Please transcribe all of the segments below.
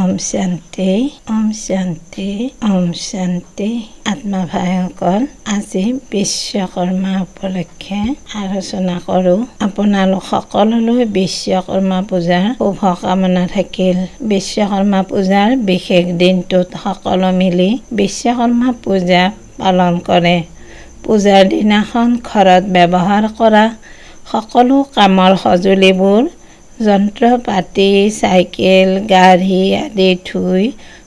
ওম শান্তি ওম শান্তি ওম শান্তি। আত্মা ভাইসকল, আজি বিশ্বকৰ্মা উপলক্ষে আলোচনা কৰোঁ। আপোনালোক সকলোলৈ বিশ্বকৰ্মা পূজাৰ শুভকামনা থাকিল। বিশ্বকৰ্মা পূজাৰ বিশেষ দিনটোত সকলো মিলি বিশ্বকৰ্মা পূজা পালন কৰে। পূজাৰ দিনাখন ঘৰত ব্যৱহাৰ কৰা সকলো কামৰ সঁজুলিবোৰ, যন্ত্ৰ পাতি, চাইকেল, গাড়ী আদি ধুই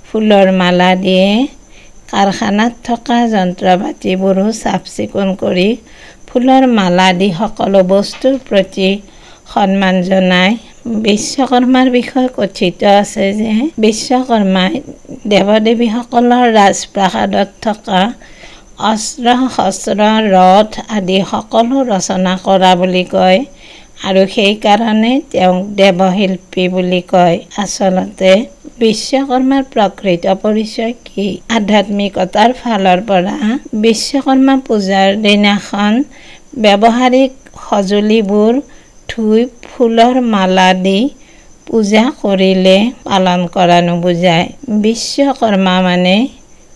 ফুলৰ মালা দিয়ে। কাৰখানাত থকা যন্ত্ৰ পাতিবোৰো চাফ চিকুণ কৰি ফুলৰ মালা দি সকলো বস্তুৰ প্ৰতি সন্মান জনায়। বিশ্বকৰ্মাৰ বিষয়ে কথিত আছে যে বিশ্বকৰ্মাই দেৱদেৱীসকলৰ ৰাজপ্ৰাসাদত থকা অস্ত্ৰ শস্ত্ৰ ৰথ আদি সকলো ৰচনা কৰা বুলি কয় আৰু সেইকাৰণে তেওঁক দেৱশিল্পী বুলি কয়। আচলতে বিশ্বকৰ্মাৰ প্ৰকৃত পৰিচয় কি? আধ্যাত্মিকতাৰ ফালৰ পৰা বিশ্বকৰ্মা পূজাৰ দিনাখন ব্যৱহাৰিক সঁজুলিবোৰ ধুই ফুলৰ মালা দি পূজা কৰিলে পালন কৰা নুবুজায়। বিশ্বকৰ্মা মানে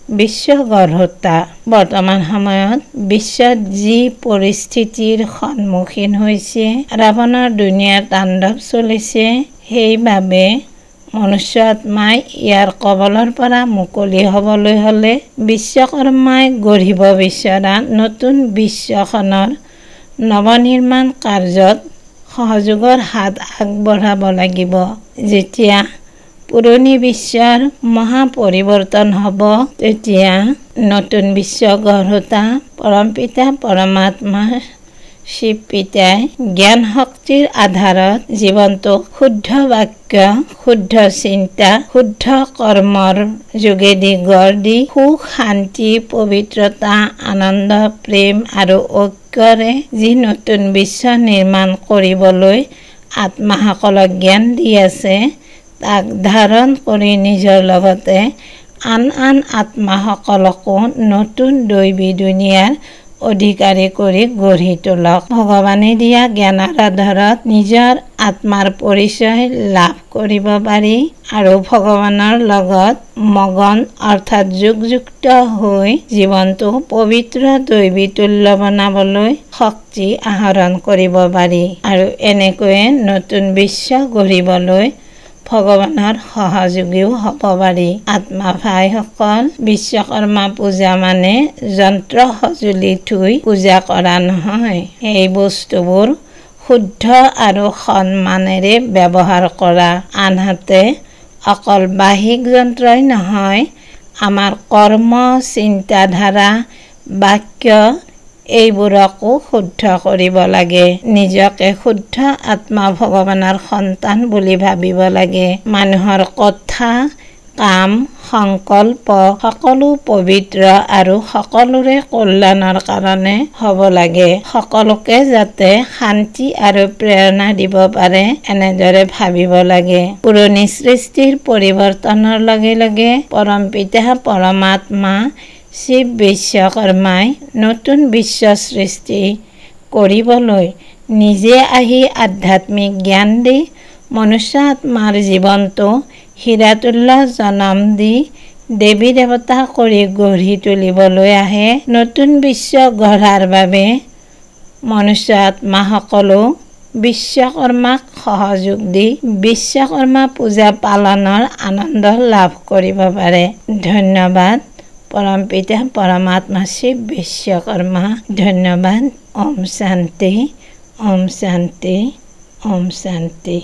বিশ্বগৰ্হতা। বৰ্তমান সময়ত বিশ্বত যি পৰিস্থিতিৰ সন্মুখীন হৈছে, ৰাৱণৰ দুনিয়াৰ তাণ্ডৱ চলিছে, সেইবাবে মনুষ্য আত্মাই ইয়াৰ কবলৰ পৰা মুকলি হ'বলৈ হ'লে বিশ্বকৰ্মাই গঢ়িব বিচৰা নতুন বিশ্বখনৰ নৱনিৰ্মাণ কাৰ্যত সহযোগৰ হাত আগবঢ়াব লাগিব। যেতিয়া পুৰণি বিশ্বৰ মহা পৰিৱৰ্তন হ'ব, তেতিয়া নতুন বিশ্বগৰ্হতা পৰমপিতা পৰমাত্মা শিৱ পিতাই জ্ঞান শক্তিৰ আধাৰত জীৱনটোক শুদ্ধ বাক্য, শুদ্ধ চিন্তা, শুদ্ধ কৰ্মৰ যোগেদি গঢ় দি সুখ, শান্তি, পবিত্ৰতা, আনন্দ, প্ৰেম আৰু ঐক্যৰে যি নতুন বিশ্ব নিৰ্মাণ কৰিবলৈ আত্মাসকলক জ্ঞান দি আছে, তাক ধাৰণ কৰি নিজৰ লগতে আন আন আত্মাসকলকো নতুন দৈবী দুনিয়াৰ অধিকাৰী কৰি গঢ়ি তোলক। ভগৱানে দিয়া জ্ঞানৰ আধাৰত নিজৰ আত্মাৰ পৰিচয় লাভ কৰিব পাৰি আৰু ভগৱানৰ লগত মগন অৰ্থাৎ যোগযুক্ত হৈ জীৱনটো পবিত্ৰ দৈবী তুল্য বনাবলৈ শক্তি আহৰণ কৰিব পাৰি আৰু এনেকৈয়ে নতুন বিশ্ব গঢ়িবলৈ ভগৱানৰ সহযোগীও হ'ব পাৰি। আত্মা ভাইসকল, বিশ্বকৰ্মা পূজা মানে যন্ত্ৰ সঁজুলি ধুই পূজা কৰা নহয়। এই বস্তুবোৰ শুদ্ধ আৰু সন্মানেৰে ব্যৱহাৰ কৰা। আনহাতে অকল বাহিক যন্ত্ৰই নহয়, আমাৰ কৰ্ম, চিন্তাধাৰা, বাক্য এইবোৰকো শুদ্ধ কৰিব লাগে। নিজকে শুদ্ধ আত্মা ভগৱানৰ সন্তান বুলি ভাবিব লাগে। মানুহৰ কথা, কাম, সংকল্প সকলো পবিত্ৰ আৰু সকলোৰে কল্যাণৰ কাৰণে হ'ব লাগে। সকলোকে যাতে শান্তি আৰু প্ৰেৰণা দিব পাৰে, এনেদৰে ভাবিব লাগে। পুৰণি সৃষ্টিৰ পৰিৱৰ্তনৰ লগে লগে পৰমপিতা পৰমাত্মা শিৱ বিশ্বকৰ্মাই নতুন বিশ্ব সৃষ্টি কৰিবলৈ নিজে আহি আধ্যাত্মিক জ্ঞান দি মনুষ্য আত্মাৰ জীৱনটো হীৰাতুল্য জনম দি দেৱী দেৱতা কৰি গঢ়ি তুলিবলৈ আহে। নতুন বিশ্ব গঢ়াৰ বাবে মনুষ্য আত্মাসকলো বিশ্বকৰ্মাক সহযোগ দি বিশ্বকৰ্মা পূজা পালনৰ আনন্দ লাভ কৰিব পাৰে। ধন্যবাদ পৰমপিতা পৰমাত্মা শিৱ বিশ্বকৰ্মা। ধন্যবাদ। ওম শান্তি ওম শান্তি ওম শান্তি।